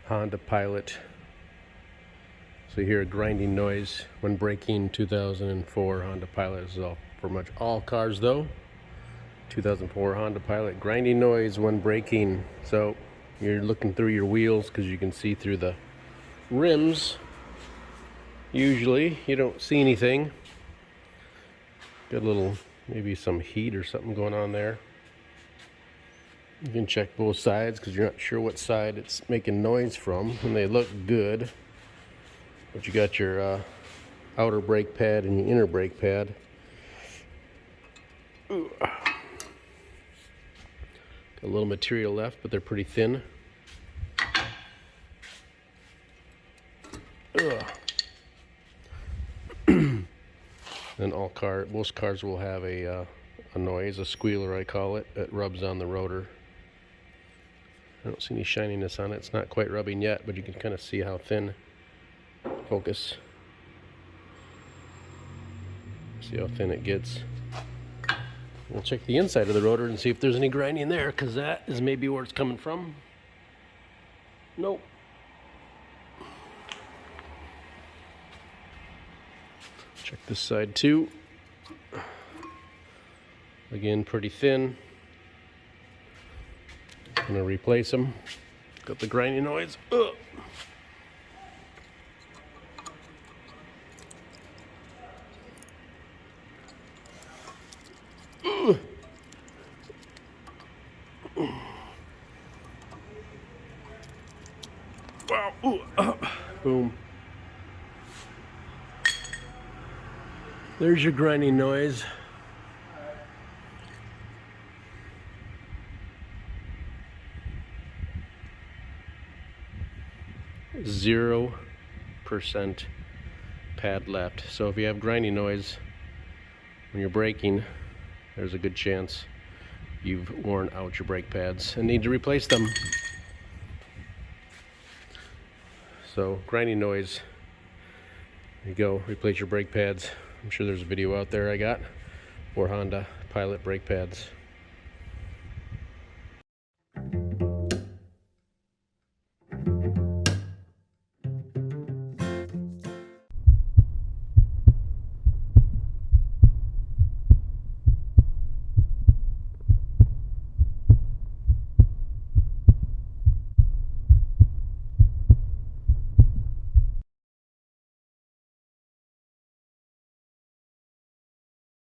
Honda Pilot. So you hear a grinding noise when braking. 2004 Honda Pilot. This is all for much all cars though. 2004 Honda Pilot, grinding noise when braking. So you're looking through your wheels because you can see through the rims. Usually you don't see anything. Got a little, maybe some heat or something going on there. You can check both sides because you're not sure what side it's making noise from, and they look good. But you got your outer brake pad and your inner brake pad. Ooh. Got a little material left, but they're pretty thin. And most cars will have a noise, a squealer I call it, that rubs on the rotor. I don't see any shininess on it. It's not quite rubbing yet, but you can kind of see how thin. Focus. See how thin it gets. We'll check the inside of the rotor and see if there's any grinding there, because that is maybe where it's coming from. Nope. Check this side too. Again, pretty thin. I'm gonna replace them. Got the grinding noise. Ugh. Wow. Boom. There's your grinding noise. Zero % pad left. So if you have grinding noise when you're braking, there's a good chance you've worn out your brake pads and need to replace them. So grinding noise, there you go, replace your brake pads. I'm sure there's a video out there I got for Honda Pilot brake pads.